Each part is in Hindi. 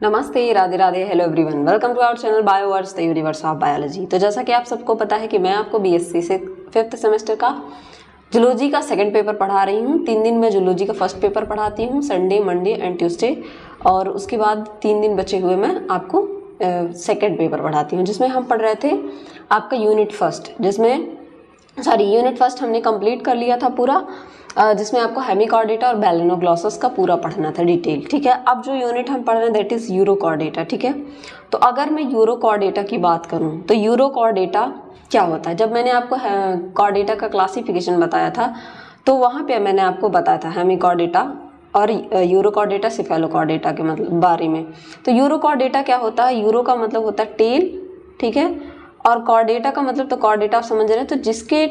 नमस्ते, Radhe Radhe, hello everyone, welcome to our channel Bioverse the universe of biology. तो जैसा कि आप सबको पता है कि मैं आपको बीएससी से 5th सेमेस्टर का जूलॉजी का सेकंड पेपर पढ़ा रही हूँ। 3 दिन मैं जूलॉजी का फर्स्ट पेपर पढ़ाती हूँ, संडे, मंडे एंड ट्यूसडे, और उसके बाद 3 दिन बचे हुए मैं आपको सेकंड पेपर पढ़ाती हूँ, जिसमें हम पढ़ रहे थे आपका यूनिट फर्स्ट हमने कंप्लीट कर लिया था पूरा, जिसमें आपको हेमिकॉर्डेटा और बैलेनोग्लॉसस का पूरा पढ़ना था डिटेल। ठीक है, अब जो यूनिट हम पढ़ रहे हैं दैट इज़ यूरोकॉर्डेटा। ठीक है, तो अगर मैं यूरोकॉर्डेटा की बात करूं तो यूरोकॉर्डेटा क्या होता है। जब मैंने आपको कॉर्डेटा का क्लासिफिकेशन बताया था तो वहाँ पे मैंने आपको बताया था हेमिकॉर्डेटा और यूरोकॉर्डेटा, सिफेलोकॉर्डेटा के मतलब बारे में। तो यूरोकॉर्डेटा क्या होता है, यूरो का मतलब होता है टेल, ठीक है, और कॉर्डेटा का मतलब, तो कॉर्डेटा आप समझ रहे हैं, तो जिसके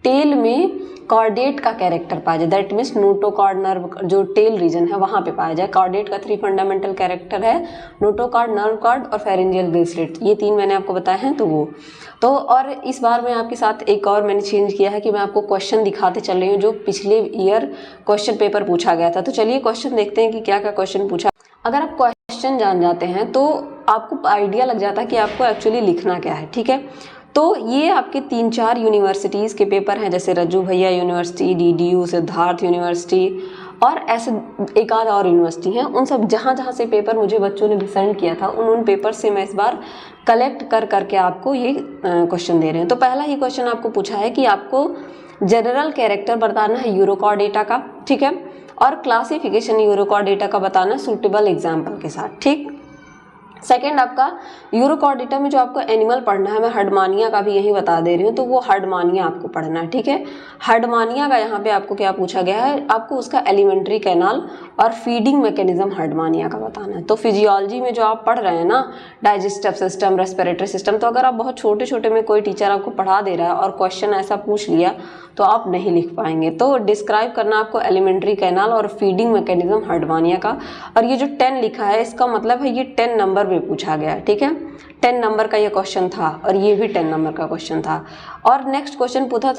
टेल में कॉर्डेट का कैरेक्टर पाया जाए, दैट मीन्स नोटोकॉर्ड नर्व जो टेल रीजन है वहाँ पे पाया जाए। कॉर्डेट का 3 फंडामेंटल कैरेक्टर है, नोटोकॉर्ड, नर्व कॉर्ड और फेरेंजियल गिल स्लिट, ये 3 मैंने आपको बताए हैं। तो और इस बार मैं आपके साथ एक और मैंने चेंज किया है कि मैं आपको क्वेश्चन दिखाते चल रही हूँ जो पिछले ईयर क्वेश्चन पेपर पूछा गया था। तो चलिए क्वेश्चन देखते हैं कि क्या क्या क्वेश्चन पूछा। अगर आप क्वेश्चन जान जाते हैं तो आपको आइडिया लग जाता है कि आपको एक्चुअली लिखना क्या है। ठीक है, तो ये आपके 3-4 यूनिवर्सिटीज़ के पेपर हैं, जैसे रज्जू भैया यूनिवर्सिटी, डीडीयू, सिद्धार्थ यूनिवर्सिटी और ऐसे एक आध और यूनिवर्सिटी हैं। उन सब जहाँ से पेपर मुझे बच्चों ने सेंड किया था उन पेपर से मैं इस बार कलेक्ट करके आपको ये क्वेश्चन दे रहे हैं। तो पहला ही क्वेश्चन आपको पूछा है कि आपको जनरल कैरेक्टर बताना है यूरोकॉर्डेटा का, ठीक है, और क्लासिफिकेशन यूरोकॉर्डेटा का बताना सूटेबल एग्जाम्पल के साथ। ठीक, सेकेंड आपका यूरोकॉर्डेटा में जो आपको एनिमल पढ़ना है, मैं हर्डमानिया का भी यही बता दे रही हूँ, तो वो हर्डमानिया आपको पढ़ना है। ठीक है, हर्डमानिया का यहाँ पे आपको क्या पूछा गया है, आपको उसका एलिमेंट्री कैनाल और फीडिंग मैकेनिज्म हर्डमानिया का बताना है। तो फिजियोलॉजी में जो आप पढ़ रहे हैं ना, डाइजेस्टिव सिस्टम, रेस्पिरेटरी सिस्टम, तो अगर आप बहुत छोटे छोटे में कोई टीचर आपको पढ़ा दे रहा है और क्वेश्चन ऐसा पूछ लिया तो आप नहीं लिख पाएंगे। तो डिस्क्राइब करना आपको एलिमेंट्री कैनाल और फीडिंग मैकेनिज्म हर्डमानिया का, और ये जो 10 लिखा है इसका मतलब है ये 10 नंबर में पूछा गया है। ठीक है, 10 नंबर का ये क्वेश्चन था और ये भी 10 नंबर का क्वेश्चन था। और नेक्स्ट क्वेश्चन पूछा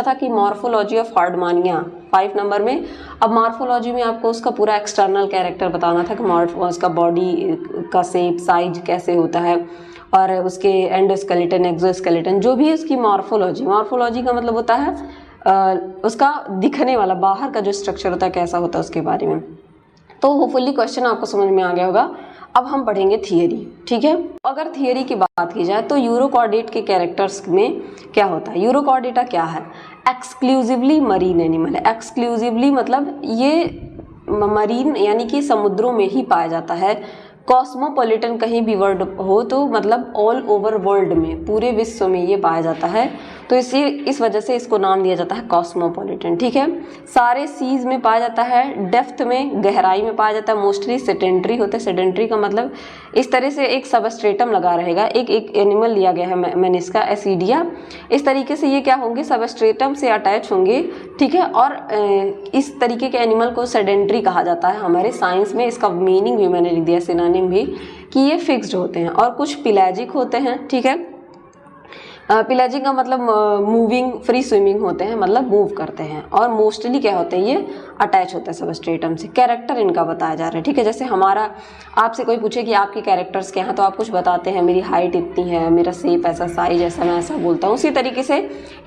था कि मॉर्फोलॉजी ऑफ हर्डमानिया 5 नंबर में। अब मॉर्फोलॉजी में आपको उसका पूरा एक्सटर्नल कैरेक्टर बताना था कि उसका बॉडी का शेप, साइज कैसे होता है, और उसके एंडोस्केलेटन, एक्सोस्केलेटन, जो भी उसकी मॉर्फोलॉजी का मतलब होता है उसका दिखने वाला बाहर का जो स्ट्रक्चर होता है कैसा होता है उसके बारे में। तो होपफुली क्वेश्चन आपको समझ में आ गया होगा। अब हम पढ़ेंगे थियरी। ठीक है, अगर थियरी की बात की जाए तो यूरोकॉर्डेट के कैरेक्टर्स में क्या होता है, यूरोकॉर्डेटा क्या है, एक्सक्लूसिवली मरीन एनिमल है। एक्सक्लूसिवली मतलब ये मरीन यानी कि समुद्रों में ही पाया जाता है। कॉस्मोपॉलिटन कहीं भी वर्ड हो तो मतलब ऑल ओवर वर्ल्ड में, पूरे विश्व में ये पाया जाता है, तो इस वजह से इसको नाम दिया जाता है कॉस्मोपॉलिटन। ठीक है, सारे सीज में पाया जाता है, डेप्थ में, गहराई में पाया जाता है, मोस्टली सेडेंट्री होते हैं। सेडेंट्री का मतलब इस तरह से एक सबस्ट्रेटम लगा रहेगा, एक एनिमल लिया गया है मैंने इसका एसिडिया, इस तरीके से ये क्या होंगे, सबस्ट्रेटम से अटैच होंगे। ठीक है, और इस तरीके के एनिमल को सेडेंट्री कहा जाता है हमारे साइंस में। इसका मीनिंग भी मैंने लिख दिया सिनोनिम भी कि ये फिक्स्ड होते हैं, और कुछ पिलाजिक होते हैं। ठीक है, पिलाजिक का मतलब मूविंग, फ्री स्विमिंग होते हैं, मतलब मूव करते हैं, और मोस्टली क्या होते हैं, ये अटैच होता है सबस्ट्रेटम से। कैरेक्टर इनका बताया जा रहा है। ठीक है, जैसे हमारा आपसे कोई पूछे कि आपके कैरेक्टर्स क्या हैं तो आप कुछ बताते हैं, मेरी हाइट इतनी है, मेरा शेप ऐसा, साइज ऐसा, मैं ऐसा बोलता हूँ, उसी तरीके से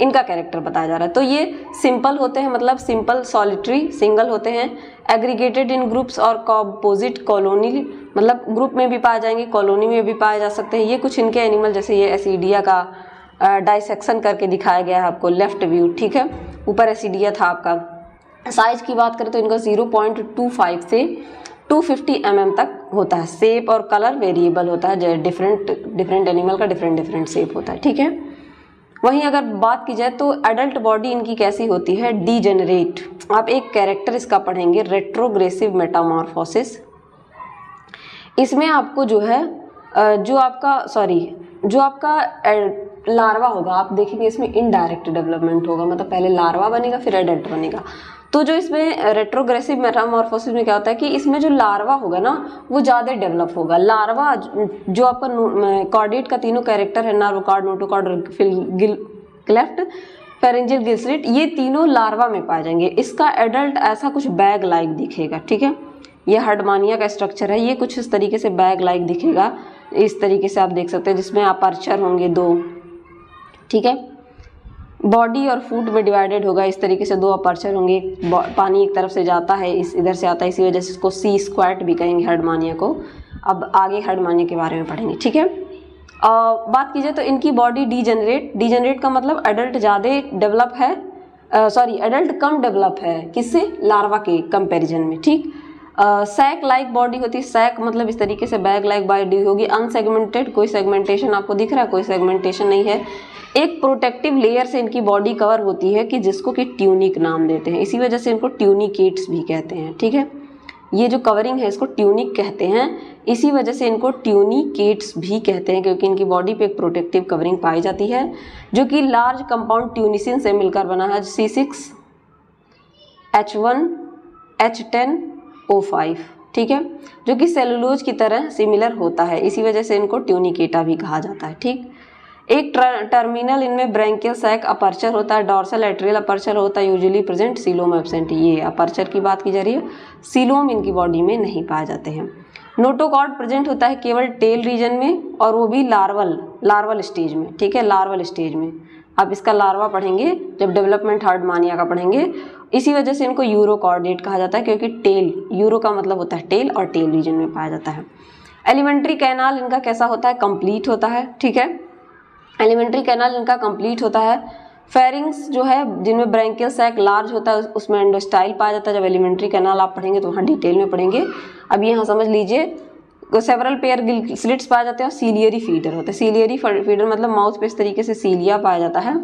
इनका कैरेक्टर बताया जा रहा है। तो ये सिंपल होते हैं, मतलब सिंपल, सॉलिटरी, सिंगल होते हैं, एग्रीगेटेड इन ग्रुप्स और कॉम्पोजिट कॉलोनी, मतलब ग्रुप में भी पाए जाएंगे, कॉलोनी में भी पाए जा सकते हैं। ये कुछ इनके एनिमल, जैसे ये एसिडिया का डाइसेक्शन करके दिखाया गया है आपको, लेफ्ट व्यू। ठीक है, ऊपर एसिडिया था आपका। साइज की बात करें तो इनका 0.25 से 250 mm तक होता है। शेप और कलर वेरिएबल होता है, डिफरेंट एनिमल का डिफरेंट शेप होता है। ठीक है, वहीं अगर बात की जाए तो एडल्ट बॉडी इनकी कैसी होती है, डीजेनरेट। आप एक कैरेक्टर इसका पढ़ेंगे, रेट्रोग्रेसिव मेटामॉर्फोसिस। इसमें आपको जो है जो आपका लार्वा होगा, आप देखेंगे इसमें इनडायरेक्ट डेवलपमेंट होगा, मतलब पहले लार्वा बनेगा फिर एडल्ट बनेगा। तो जो इसमें रेट्रोग्रेसिव मेटामॉर्फोसिस में क्या होता है कि इसमें जो लार्वा होगा ना वो ज़्यादा डेवलप होगा। लार्वा जो आपका कॉर्डेट का तीनों कैरेक्टर है, नर्वकॉर्ड, नोटोकॉर्ड और क्लेफ्ट फेरेंजियल गिल स्लिट, ये तीनों लार्वा में पाए जाएंगे। इसका एडल्ट ऐसा कुछ बैग लाइक दिखेगा। ठीक है, ये हर्डमानिया का स्ट्रक्चर है। ये कुछ इस तरीके से बैग लाइक दिखेगा, इस तरीके से आप देख सकते हैं, जिसमें अपर्चर होंगे 2, ठीक है। बॉडी और फूट में डिवाइडेड होगा, इस तरीके से 2 अपर्चर होंगे। पानी एक तरफ से जाता है, इधर से आता है, इसी वजह से इसको सी स्क्वाट भी कहेंगे हर्डमानिया को। अब आगे हर्डमानिया के बारे में पढ़ेंगे, ठीक है। बात कीजिए तो इनकी बॉडी डीजेनरेट का मतलब एडल्ट ज़्यादा डेवलप है, एडल्ट कम डेवलप है, किससे? लार्वा के कंपैरिजन में, ठीक। सैक लाइक बॉडी होती है, सैक मतलब इस तरीके से बैग लाइक बॉडी होगी। अनसेगमेंटेड, कोई सेगमेंटेशन आपको दिख रहा है? कोई सेगमेंटेशन नहीं है। एक प्रोटेक्टिव लेयर से इनकी बॉडी कवर होती है कि जिसको कि ट्यूनिक नाम देते हैं, इसी वजह से इनको ट्यूनिकेट्स भी कहते हैं, ठीक है। ये जो कवरिंग है इसको ट्यूनिक कहते हैं, इसी वजह से इनको ट्यूनिकेट्स भी कहते हैं, क्योंकि इनकी बॉडी पे एक प्रोटेक्टिव कवरिंग पाई जाती है जो कि लार्ज कंपाउंड ट्यूनिसिन से मिलकर बना है, C6H1H10O5, ठीक है, जो कि सेलुलोज की तरह सिमिलर होता है, इसी वजह से इनको ट्यूनिकेटा भी कहा जाता है, ठीक। एक टर्मिनल इनमें ब्रैंकियल सैक अपर्चर होता है, डॉर्सल एट्रियल अपर्चर होता है, यूजुअली प्रेजेंट, सीलोम एब्सेंट। ये अपर्चर की बात की जा रही है, सीलोम इनकी बॉडी में नहीं पाए जाते हैं। नोटोकॉर्ड प्रेजेंट होता है केवल टेल रीजन में, और वो भी लार्वल स्टेज में, ठीक है, लार्वल स्टेज में। आप इसका लार्वा पढ़ेंगे जब डेवलपमेंट हर्डमानिया का पढ़ेंगे। इसी वजह से इनको यूरोकॉर्डेट कहा जाता है, क्योंकि टेल, यूरो का मतलब होता है टेल, और टेल रीजन में पाया जाता है। एलिमेंट्री कैनाल इनका कैसा होता है? कंप्लीट होता है, ठीक है। एलिमेंट्री कैनाल इनका कंप्लीट होता है। फेरिंग्स जो है, जिनमें ब्रैंकियल सैक लार्ज होता है, उसमें एंडोस्टाइल पाया जाता है। जब एलिमेंट्री कैनाल आप पढ़ेंगे तो वहाँ डिटेल में पढ़ेंगे। अब यहाँ समझ लीजिए, सेवरल पेयर गिल स्लिट्स पाए जाते हैं, और सीलियरी फीडर होते हैं। सीलियरी फीडर मतलब माउथ पे इस तरीके से सीलिया पाया जाता है,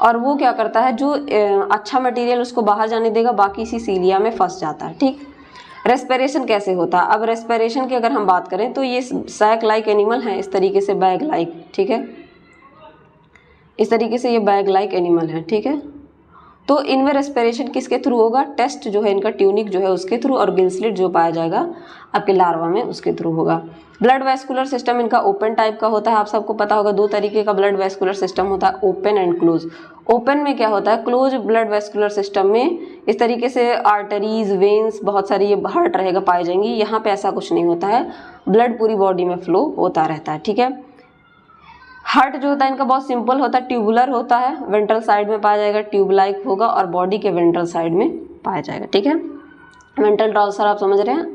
और वो क्या करता है, जो अच्छा मटेरियल उसको बाहर जाने देगा, बाकी इसी सीलिया में फंस जाता है, ठीक। रेस्पिरेशन कैसे होता है? अब रेस्पिरेशन की अगर हम बात करें तो ये सैक लाइक एनिमल है, इस तरीके से बैग लाइक, ठीक है, इस तरीके से ये बैग लाइक एनिमल है, ठीक है। तो इनमें रेस्पिरेशन किसके थ्रू होगा? टेस्ट जो है इनका, ट्यूनिक जो है उसके थ्रू, और गिल स्लिट जो पाया जाएगा आपके लार्वा में उसके थ्रू होगा। ब्लड वेस्कुलर सिस्टम इनका ओपन टाइप का होता है। आप सबको पता होगा 2 तरीके का ब्लड वेस्कुलर सिस्टम होता है, ओपन एंड क्लोज। ओपन में क्या होता है? क्लोज ब्लड वेस्कुलर सिस्टम में इस तरीके से आर्टरीज, वेन्स, बहुत सारी ये हार्ट रहेगा पाई जाएंगी। यहाँ पे ऐसा कुछ नहीं होता है, ब्लड पूरी बॉडी में फ्लो होता रहता है, ठीक है। हार्ट जो होता है इनका बहुत सिंपल होता है, ट्यूबुलर होता है, वेंट्रल साइड में पाया जाएगा, ट्यूब लाइक होगा, और बॉडी के वेंट्रल साइड में पाया जाएगा, ठीक है। वेंट्रल डॉर्सल आप समझ रहे हैं,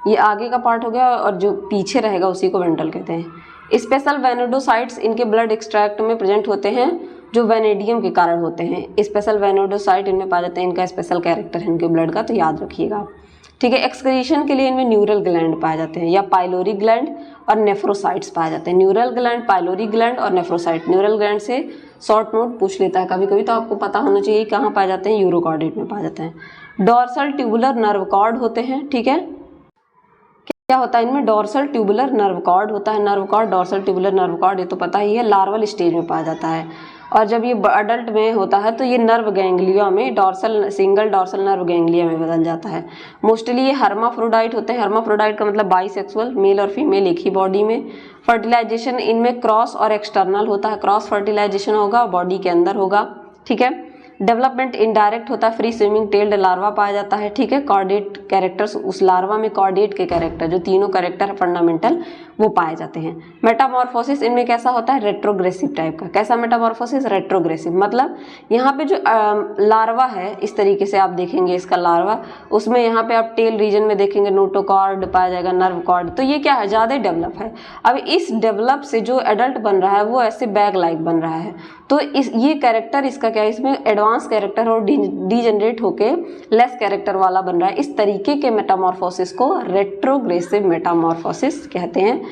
ये आगे का पार्ट हो गया, और जो पीछे रहेगा उसी को वेंट्रल कहते हैं। स्पेशल वेनोडोसाइट्स इनके ब्लड एक्सट्रैक्ट में प्रेजेंट होते हैं, जो वेनेडियम के कारण होते हैं। स्पेशल वेनोडोसाइट इनमें पाए जाते हैं, इनका स्पेशल कैरेक्टर है इनके ब्लड का, तो याद रखिएगा, ठीक है। एक्सक्रीशन के लिए इनमें न्यूरल ग्लैंड पाए जाते हैं, या पाइलोरी ग्लैंड और नेफ्रोसाइट्स पाए जाते हैं। न्यूरल ग्लैंड, पाइलोरी ग्लैंड और नेफ्रोसाइट। न्यूरल ग्लैंड से शॉर्ट नोट पूछ लेता है कभी कभी, तो आपको पता होना चाहिए कहाँ पाए जाते हैं, यूरोकॉर्डेट में पाए जाते हैं। डॉर्सल ट्यूबुलर नर्व कॉर्ड होते हैं, ठीक है। क्या होता है इनमें? डॉर्सल ट्यूबुलर नर्व कॉर्ड होता है। Nerve cord, dorsal tubular nerve cord, ये तो पता ही है, लार्वल स्टेज में पाया जाता है। और जब ये अडल्ट में होता है तो ये नर्व गैंग्लिया में, सिंगल डॉर्सल नर्व गैंग्लिया में बदल जाता है। मोस्टली ये हर्माफ्रोडाइट होते हैं। हर्माफ्रोडाइट का मतलब बाइसेक्सुअल, मेल और फीमेल एक ही बॉडी में। फर्टिलाइजेशन इनमें क्रॉस और एक्सटर्नल होता है, क्रॉस फर्टिलाइजेशन होगा, बॉडी के अंदर होगा, ठीक है। डेवलपमेंट इनडायरेक्ट होता है, फ्री स्विमिंग टेल्ड लार्वा पाया जाता है, ठीक है। कॉर्डेट कैरेक्टर्स, उस लार्वा में कॉर्डेट के कैरेक्टर, जो तीनों कैरेक्टर फंडामेंटल, वो पाए जाते हैं। मेटामॉर्फोसिस इनमें कैसा होता है? रेट्रोग्रेसिव टाइप का। कैसा मेटामॉर्फोसिस? रेट्रोग्रेसिव, मतलब यहाँ पे जो लार्वा है, इस तरीके से आप देखेंगे इसका लार्वा, उसमें यहाँ पे आप टेल रीजन में देखेंगे नोटोकॉर्ड पाया जाएगा, नर्व कॉर्ड, तो ये क्या है? ज़्यादा डेवलप है। अब इस डेवलप से जो एडल्ट बन रहा है वो ऐसे बैग लाइक बन रहा है, तो ये कैरेक्टर इसका क्या है, इसमें एडवांस कैरेक्टर और डीजेनरेट होके लेस कैरेक्टर वाला बन रहा है। इस तरीके के मेटामॉर्फोसिस को रेट्रोग्रेसिव मेटामॉर्फोसिस कहते हैं।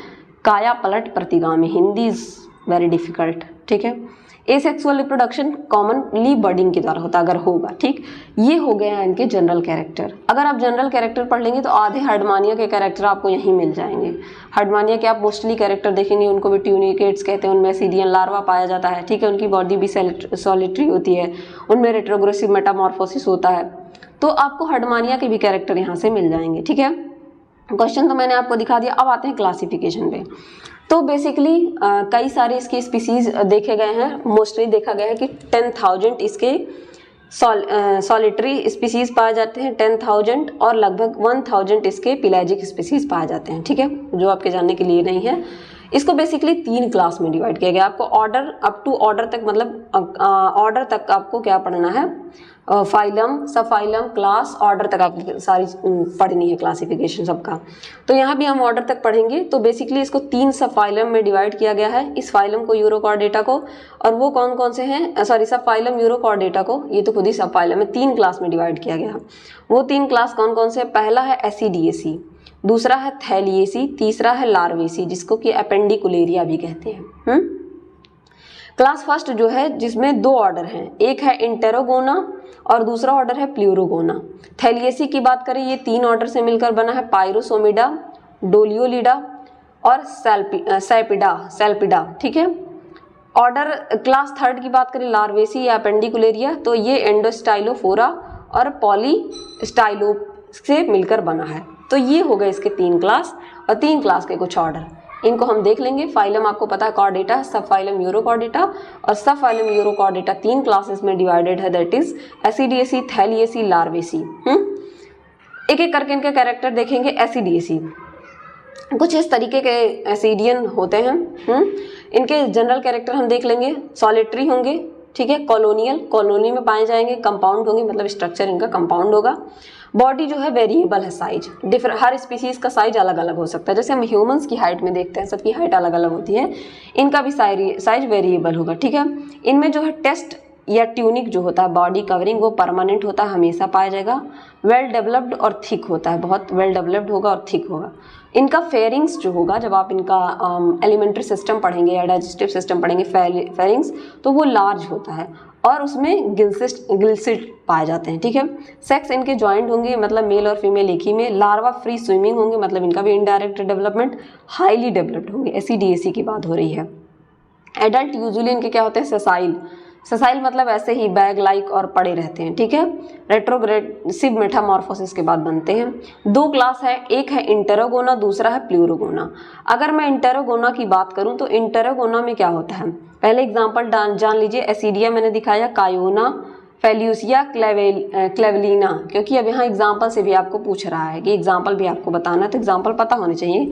काया पलट प्रतिगामी, हिंदी इज वेरी डिफिकल्ट, ठीक है। एसेक्सुअल रिप्रोडक्शन कॉमनली बर्डिंग के द्वारा होता है, अगर होगा, ठीक। ये हो गया है इनके जनरल कैरेक्टर। अगर आप जनरल कैरेक्टर पढ़ लेंगे तो आधे हर्डमानिया के कैरेक्टर आपको यहीं मिल जाएंगे। हर्डमानिया के आप मोस्टली कैरेक्टर देखेंगे, उनको भी ट्यूनिकेट्स कहते हैं, उनमें सीडियन लार्वा पाया जाता है, ठीक है। उनकी बॉडी भी सॉलिटरी होती है, उनमें रेट्रोग्रेसिव मेटामॉर्फोसिस होता है, तो आपको हर्डमानिया के भी कैरेक्टर यहाँ से मिल जाएंगे, ठीक है। क्वेश्चन तो मैंने आपको दिखा दिया। अब आते हैं क्लासिफिकेशन पे। तो बेसिकली कई सारे इसके स्पीसीज देखे गए हैं। मोस्टली देखा गया है कि 10,000 इसके सॉलिटरी स्पीसीज पाए जाते हैं 10,000 और लगभग 1,000 इसके पिलाजिक स्पीसीज पाए जाते हैं। ठीक है, जो आपके जानने के लिए नहीं है। इसको बेसिकली 3 क्लास में डिवाइड किया गया। आपको ऑर्डर अप टू ऑर्डर तक, मतलब ऑर्डर तक आपको क्या पढ़ना है, फाइलम, सब फाइलम, क्लास, ऑर्डर तक आपको सारी पढ़नी है, क्लासिफिकेशन सबका। तो यहाँ भी हम ऑर्डर तक पढ़ेंगे। तो बेसिकली इसको 3 सब फाइलम में डिवाइड किया गया है, इस फाइलम को, यूरोकॉर्डेटा को। और वो कौन कौन से हैं, सॉरी, सब फाइलम यूरोकॉर्डेटा को, ये तो खुद ही सब फाइलम है, 3 क्लास में डिवाइड किया गया। वो 3 क्लास कौन कौन से? पहला है एसिडिएसी, दूसरा है थैलिएसी, तीसरा है लार्वेसी, जिसको कि एपेंडिकुलेरिया भी कहते हैं। क्लास फर्स्ट जो है, जिसमें 2 ऑर्डर हैं, एक है इंटेरोगोना और दूसरा ऑर्डर है प्लूरोगोना। थैलिएसी की बात करें, ये 3 ऑर्डर से मिलकर बना है, पायरोसोमिडा, डोलियोलिडा और सैल्पिडा। ठीक है। ऑर्डर क्लास थर्ड की बात करें, लार्वेसी या एपेंडिकुलेरिया, तो ये एंडोस्टाइलोफोरा और पॉलीस्टाइलो से मिलकर बना है। तो ये हो गए इसके 3 क्लास और 3 क्लास के कुछ ऑर्डर, इनको हम देख लेंगे। फाइलम आपको पता है कॉर्डेटा, सब फाइलम यूरोकॉर्डेटा, और सब फाइलम यूरोकॉर्डेटा 3 क्लासेस में डिवाइडेड है, दैट इज एसिडिएसी, थैलिएसी, लार्वेसी। एक एक करके इनके कैरेक्टर देखेंगे। एसिडिएसी कुछ इस तरीके के एसिडियन होते हैं। इनके जनरल कैरेक्टर हम देख लेंगे। सॉलिटरी होंगे, ठीक है, कॉलोनियल, कॉलोनी में पाए जाएंगे, कंपाउंड होंगे, मतलब स्ट्रक्चर इनका कंपाउंड होगा। बॉडी जो है वेरिएबल है, साइज डिफरेंट, हर स्पीसीज का साइज अलग अलग हो सकता है। जैसे हम ह्यूमंस की हाइट में देखते हैं, सबकी हाइट अलग अलग होती है, इनका भी साइज वेरिएबल होगा। ठीक है। इनमें जो है टेस्ट या ट्यूनिक जो होता है, बॉडी कवरिंग, वो परमानेंट होता है, हमेशा पाया जाएगा। वेल डेवलप्ड और थिक होता है, बहुत वेल डेवलप्ड होगा और थिक होगा। इनका फेरिंग्स जो होगा, जब आप इनका एलिमेंट्री सिस्टम पढ़ेंगे या डाइजेस्टिव सिस्टम पढ़ेंगे, फेरिंग्स, तो वो लार्ज होता है और उसमें गिल्सिट पाए जाते हैं। ठीक है। सेक्स इनके जॉइंट होंगे, मतलब मेल और फीमेल एक ही में। लार्वा फ्री स्विमिंग होंगे, मतलब इनका भी इनडायरेक्ट डेवलपमेंट। हाईली डेवलप्ड होंगे, एसिडिएसी की बात हो रही है। एडल्ट यूजुअली इनके क्या होते हैं, सेसाइल, सेसाइल मतलब ऐसे ही बैग लाइक और पड़े रहते हैं। ठीक है। रेट्रोग्रेसिव मेटामॉर्फोसिस के बाद बनते हैं। 2 क्लास है, एक है इंटेरोगोना, दूसरा है प्लूरोगोना। अगर मैं इंटेरोगोना की बात करूं तो इंटेरोगोना में क्या होता है, पहले एग्जांपल जान लीजिए। एसिडिया मैंने दिखाया, कायोना, फेल्यूसिया, क्लेवलिना, क्योंकि अब यहाँ एग्जाम्पल से भी आपको पूछ रहा है कि एग्जाम्पल भी आपको बताना है, तो एग्जाम्पल पता होने चाहिए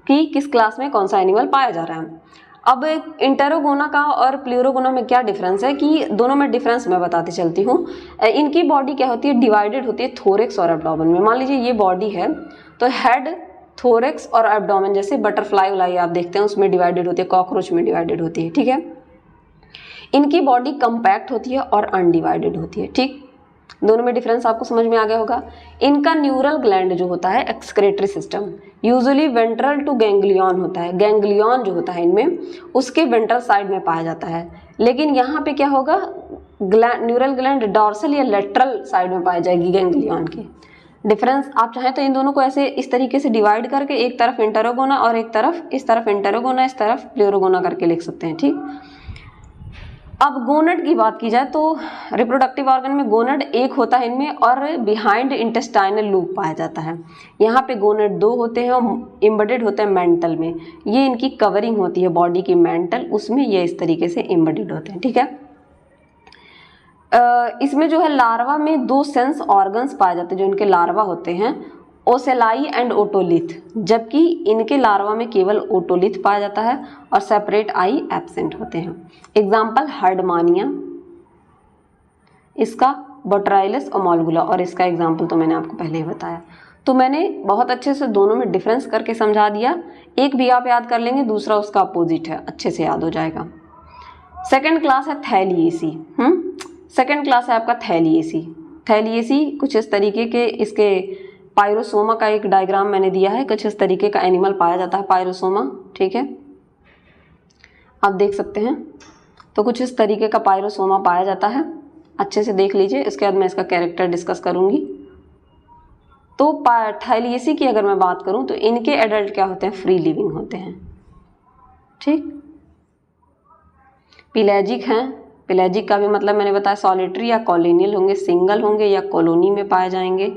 कि किस क्लास में कौन सा एनिमल पाया जा रहा है। अब इंटेरोगोना का और प्लूरोगोना में क्या डिफरेंस है, कि दोनों में डिफरेंस मैं बताते चलती हूँ। इनकी बॉडी क्या होती है, डिवाइडेड होती है थोरेक्स और एब्डोमेन में। मान लीजिए ये बॉडी है, तो हेड, थोरेक्स और एब्डोमेन, जैसे बटरफ्लाई वालाई आप देखते हैं उसमें डिवाइडेड होती है, कॉकरोच में डिवाइडेड होती है। ठीक है। इनकी बॉडी कंपैक्ट होती है और अनडिवाइडेड होती है। ठीक, दोनों में डिफरेंस आपको समझ में आ गया होगा। इनका न्यूरल ग्लैंड जो होता है, excretory system, usually ventral to ganglion होता है। गैंग्लियन जो होता है इनमें, उसके वेंट्रल साइड में पाया जाता है। लेकिन यहाँ पे क्या होगा, न्यूरल ग्लैंड डॉर्सल या लेटरल साइड में पाई जाएगी गैंग्लियन की। डिफरेंस आप चाहें तो इन दोनों को ऐसे इस तरीके से डिवाइड करके, एक तरफ इंटेरोगोना और एक तरफ, इस तरफ इंटेरोगोना, इस तरफ प्लूरोगोना करके लिख सकते हैं। ठीक। अब गोनड की बात की जाए तो रिप्रोडक्टिव ऑर्गन में गोनड एक होता है इनमें, और बिहाइंड इंटेस्टाइनल लूप पाया जाता है। यहाँ पे गोनड 2 होते हैं और इम्बेडेड होते हैं मेंटल में। ये इनकी कवरिंग होती है बॉडी की मेंटल, उसमें ये इस तरीके से इम्बेडेड होते हैं। ठीक है। इसमें जो है लार्वा में 2 सेंस ऑर्गन्स पाए जाते हैं, जो इनके लार्वा होते हैं, ओसेलाई एंड ओटोलिथ, जबकि इनके लार्वा में केवल ओटोलिथ पाया जाता है और सेपरेट आई एब्सेंट होते हैं। एग्जाम्पल हर्डमानिया, इसका बोट्राइलस ओमोलगुला, और इसका एग्जाम्पल तो मैंने आपको पहले ही बताया। तो मैंने बहुत अच्छे से दोनों में डिफरेंस करके समझा दिया। एक भी आप याद कर लेंगे, दूसरा उसका अपोजिट है, अच्छे से याद हो जाएगा। सेकेंड क्लास है थैलिएसी। सेकेंड क्लास है आपका थैलिएसी। थैलिएसी कुछ इस तरीके के, इसके पायरोसोमा का एक डायग्राम मैंने दिया है, कुछ इस तरीके का एनिमल पाया जाता है, पायरोसोमा। ठीक है, आप देख सकते हैं। तो कुछ इस तरीके का पायरोसोमा पाया जाता है, अच्छे से देख लीजिए। इसके बाद मैं इसका कैरेक्टर डिस्कस करूंगी। तो थैलिएसी की अगर मैं बात करूं तो इनके एडल्ट क्या होते हैं, फ्री लिविंग होते हैं। ठीक। पिलेजिक हैं। पिलेजिक का भी मतलब मैंने बताया सॉलिटरी या कॉलोनियल होंगे, सिंगल होंगे या कॉलोनी में पाए जाएंगे।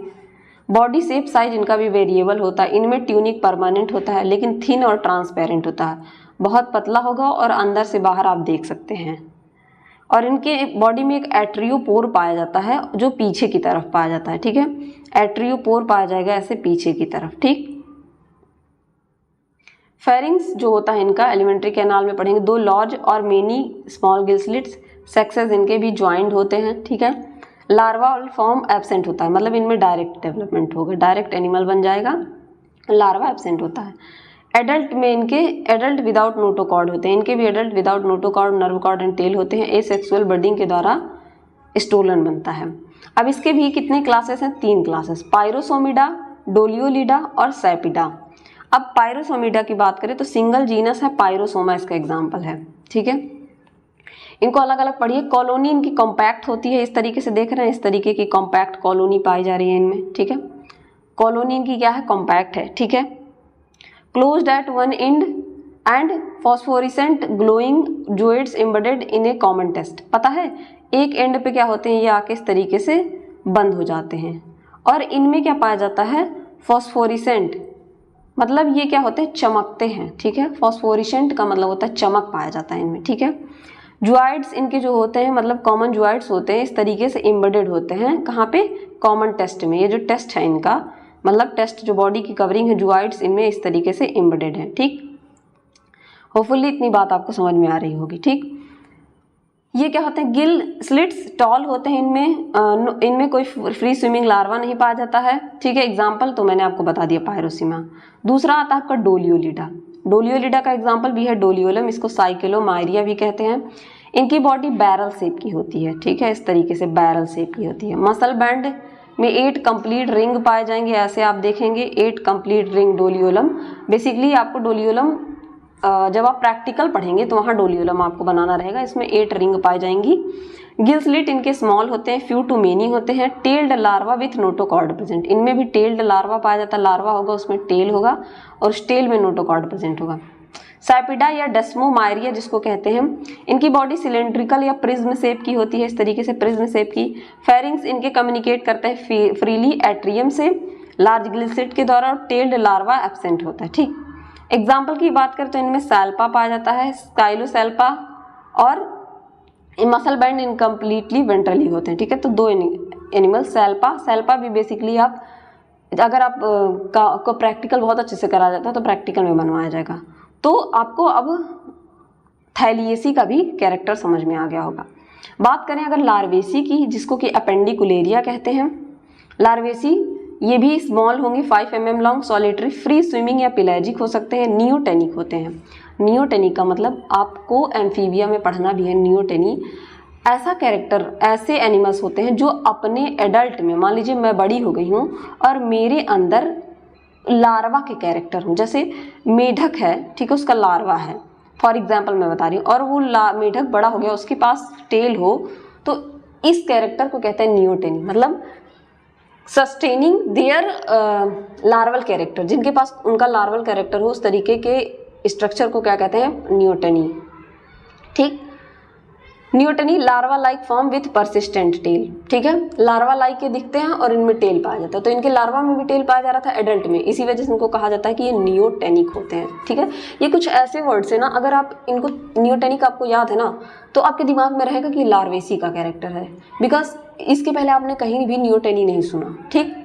बॉडी शेप साइज इनका भी वेरिएबल होता है। इनमें ट्यूनिक परमानेंट होता है, लेकिन थिन और ट्रांसपेरेंट होता है, बहुत पतला होगा और अंदर से बाहर आप देख सकते हैं। और इनके बॉडी में एक एट्रियोपोर पाया जाता है जो पीछे की तरफ पाया जाता है, ठीक है। एट्रियोपोर पाया जाएगा ऐसे पीछे की तरफ, ठीक। फेरिंग्स जो होता है इनका एलिमेंट्री कैनाल में पढ़ेंगे, 2 लार्ज और many small gill slits, sexes इनके भी ज्वाइंट होते हैं, ठीक है। लार्वा फॉर्म एब्सेंट होता है, मतलब इनमें डायरेक्ट डेवलपमेंट होगा, डायरेक्ट एनिमल बन जाएगा, लार्वा एब्सेंट होता है। एडल्ट में इनके एडल्ट विदाउट नोटोकॉर्ड होते हैं, इनके भी adult without notochord, nerve cord and tail होते हैं। एसेक्सुअल बर्डिंग के द्वारा स्टोलन बनता है। अब इसके भी कितने क्लासेस हैं? 3 क्लासेस, पायरोसोमिडा, डोलियोलिडा और सैपिडा। अब पायरोसोमिडा की बात करें तो सिंगल जीनस है, पायरोसोमा इसका एग्जाम्पल है, ठीक है। इनको अलग अलग पढ़िए। कॉलोनी इनकी कॉम्पैक्ट होती है, इस तरीके से देख रहे हैं, इस तरीके की कॉम्पैक्ट कॉलोनी पाई जा रही है इनमें, ठीक है। कॉलोनी इनकी क्या है? कॉम्पैक्ट है, ठीक है। Closed at one and and phosphorescent glowing zooids embedded in a common test. पता है एक एंड पे क्या होते हैं, ये आके इस तरीके से बंद हो जाते हैं। और इनमें क्या पाया जाता है? फॉस्फोरिसेंट, मतलब ये क्या होते हैं? चमकते हैं, ठीक है। फॉस्फोरिसेंट का मतलब होता है चमक पाया जाता है इनमें, ठीक है। जुआइड्स इनके जो होते हैं मतलब कॉमन जुआइड्स होते हैं, इस तरीके से एम्बेडेड होते हैं। कहाँ पे? कॉमन टेस्ट में। ये जो टेस्ट है इनका मतलब टेस्ट जो बॉडी की कवरिंग है, जुआइड्स इनमें इस तरीके से एम्बेडेड है, ठीक। होपफुली इतनी बात आपको समझ में आ रही होगी, ठीक। ये क्या होते हैं? गिल स्लिट्स टॉल होते हैं इनमें, इनमें कोई फ्री स्विमिंग लार्वा नहीं पाया जाता है, ठीक है। एग्जाम्पल तो मैंने आपको बता दिया, पायरोसीमा। दूसरा आता है आपका डोलियोलिडा। डोलियोलिडा का एग्जाम्पल भी है डोलियोलम, इसको साइक्लोमायरिया भी कहते हैं। इनकी बॉडी बैरल शेप की होती है, ठीक है, इस तरीके से बैरल शेप की होती है। मसल बैंड में 8 कंप्लीट रिंग पाए जाएंगे, ऐसे आप देखेंगे 8 कंप्लीट रिंग डोलियोलम। बेसिकली आपको डोलियोलम जब आप प्रैक्टिकल पढ़ेंगे तो वहाँ डोलियोलम आपको बनाना रहेगा। इसमें 8 रिंग पाई जाएंगी। गिल स्लिट इनके स्मॉल होते हैं, फ्यू टू मेनी होते हैं। Tailed larva with notochord present, इनमें भी टेल्ड लार्वा पाया जाता है। लार्वा होगा उसमें टेल होगा और उस टेल में नोटोकॉर्ड प्रेजेंट होगा। सैपिडा या डेस्मोमायरिया जिसको कहते हैं, इनकी बॉडी सिलेंड्रिकल या प्रिज्म शेप की होती है, इस तरीके से प्रिज्म शेप की। फेरिंग्स इनके कम्युनिकेट करते हैं फ्रीली एट्रियम से लार्ज गिल स्लिट के द्वारा, और टेल्ड लार्वा एब्सेंट होता है, ठीक। एग्जाम्पल की बात करें तो इनमें सैल्पा पाया जाता है, स्काइलोसैल्पा, और मसल बैंड इनकम्प्लीटली वेंट्रली होते हैं, ठीक है। तो 2 एनिमल। सैल्पा भी बेसिकली आप अगर आप को प्रैक्टिकल बहुत अच्छे से करा जाता है तो प्रैक्टिकल में बनवाया जाएगा। तो आपको अब थैलिएसी का भी कैरेक्टर समझ में आ गया होगा। बात करें अगर लार्वेसी की, जिसको कि अपेंडिकुलेरिया कहते हैं। लार्वेसी ये भी स्मॉल होंगे, 5 mm long, solitary, free swimming या पिलेजिक हो सकते हैं, नियोटेनिक होते हैं। नियोटेनिक का मतलब आपको एम्फीबिया में पढ़ना भी है, नियोटेनी। ऐसा कैरेक्टर, ऐसे एनिमल्स होते हैं जो अपने एडल्ट में, मान लीजिए मैं बड़ी हो गई हूँ और मेरे अंदर लार्वा के कैरेक्टर हूँ, जैसे मेढक है, ठीक है, उसका लार्वा है, फॉर एग्जाम्पल मैं बता रही हूँ, और वो मेढक बड़ा हो गया, उसके पास टेल हो, तो इस कैरेक्टर को कहते हैं नियोटेनी, मतलब सस्टेनिंग देयर लार्वल कैरेक्टर, जिनके पास उनका लार्वल कैरेक्टर हो, उस तरीके के स्ट्रक्चर को क्या कहते हैं? नियोटेनी, ठीक। Neoteny larva like form with persistent tail, ठीक है। लार्वा लाइक के दिखते हैं और इनमें टेल पाया जाता है, तो इनके लार्वा में भी टेल पाया जा रहा था एडल्ट में, इसी वजह से इनको कहा जाता है कि ये नियोटेनिक होते हैं, ठीक है। ये कुछ ऐसे वर्ड्स है ना, अगर आप इनको नियोटेनिक आपको याद है ना, तो आपके दिमाग में रहेगा कि लार्वेसी का कैरेक्टर है, बिकॉज इसके पहले आपने कहीं भी नियोटेनी नहीं सुना, ठीक।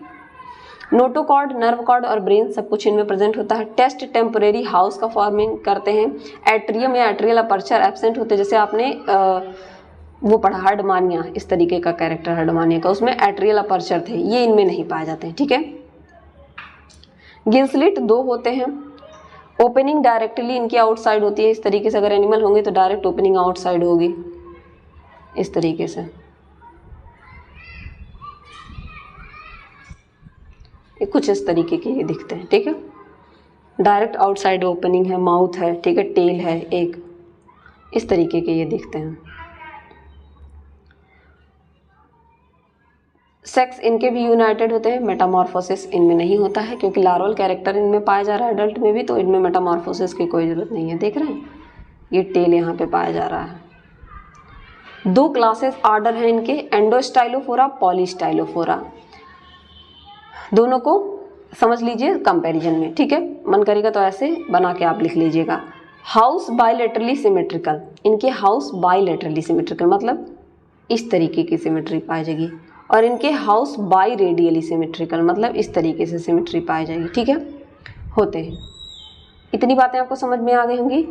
नोटोकॉर्ड, नर्व कॉर्ड और ब्रेन सब कुछ इनमें प्रेजेंट होता है। टेस्ट टेम्पोरेरी हाउस का फॉर्मिंग करते हैं। एट्रियम या एट्रियल अपर्चर एब्सेंट होते हैं, जैसे आपने वो पढ़ा हर्डमानिया, इस तरीके का कैरेक्टर हर्डमानिया का, उसमें एट्रियल अपर्चर थे, ये इनमें नहीं पाए जाते हैं, ठीक है। गिल स्लिट 2 होते हैं। ओपनिंग डायरेक्टली इनकी आउटसाइड होती है, इस तरीके से अगर एनिमल होंगे तो डायरेक्ट ओपनिंग आउटसाइड होगी, इस तरीके से। कुछ इस तरीके के ये दिखते हैं, ठीक है। डायरेक्ट आउटसाइड ओपनिंग है, माउथ है, ठीक है, टेल है एक, इस तरीके के ये दिखते हैं। सेक्स इनके भी यूनाइटेड होते हैं, मेटामॉर्फोसिस इनमें नहीं होता है, क्योंकि लार्वल कैरेक्टर इनमें पाया जा रहा है एडल्ट में भी, तो इनमें मेटामॉर्फोसिस की कोई ज़रूरत नहीं है। देख रहे हैं ये टेल यहाँ पे पाया जा रहा है। 2 क्लासेस आर्डर हैं इनके, एंडोस्टाइलोफोरा, पॉलीस्टाइलोफोरा, दोनों को समझ लीजिए कंपैरिजन में, ठीक है। मन करेगा तो ऐसे बना के आप लिख लीजिएगा। हाउस बायलैटरली सिमेट्रिकल, इनके हाउस बायलैटरली सिमेट्रिकल मतलब इस तरीके की सिमेट्री पाई जाएगी, और इनके हाउस बाई रेडियली सिमेट्रिकल मतलब इस तरीके से सिमेट्री पाई जाएगी। ठीक है, होते हैं। इतनी बातें आपको समझ में आ गई होंगी।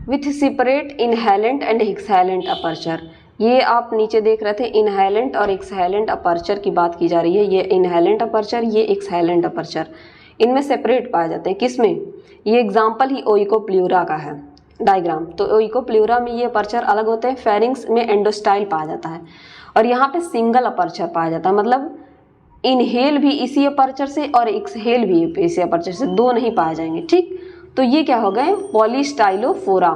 With separate inhalant and exhalant aperture, ये आप नीचे देख रहे थे इनहेलेंट और एक्सहेलेंट अपर्चर की बात की जा रही है। ये इनहेलेंट अपर्चर, ये एक्सहेलेंट अपर्चर, इनमें सेपरेट पाए जाते हैं। किसमें? ये एग्जाम्पल ही ओइकोप्ल्यूरा का है डायग्राम। तो ओइकोप्ल्यूरा में ये अपर्चर अलग होते हैं, फेरिंग्स में एंडोस्टाइल पाया जाता है, और यहाँ पे सिंगल अपर्चर पाया जाता है, मतलब इनहेल भी इसी अपर्चर से और एक्सहेल भी इसी अपर्चर से, दो नहीं पाए जाएंगे। ठीक, तो ये क्या हो गए? पॉलीस्टाइलोफोरा,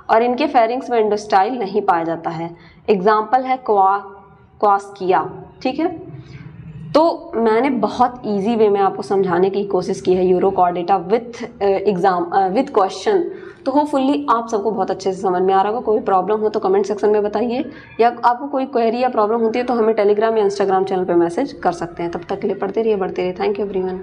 और इनके फेरिंग्स में एंडोस्टाइल नहीं पाया जाता है। एग्जाम्पल है क्वास्किया। ठीक है, तो मैंने बहुत इजी वे में आपको समझाने की कोशिश की है यूरोकॉर्डेटा विथ क्वेश्चन। तो होपफुल्ली आप सबको बहुत अच्छे से समझ में आ रहा होगा। कोई प्रॉब्लम हो तो कमेंट सेक्शन में बताइए, या आपको कोई क्वेरी या प्रॉब्लम होती है तो हमें टेलीग्राम या इंस्टाग्राम चैनल पे मैसेज कर सकते हैं। तब तक के लिए पढ़ते रहिए, बढ़ते रहिए। Thank you everyone.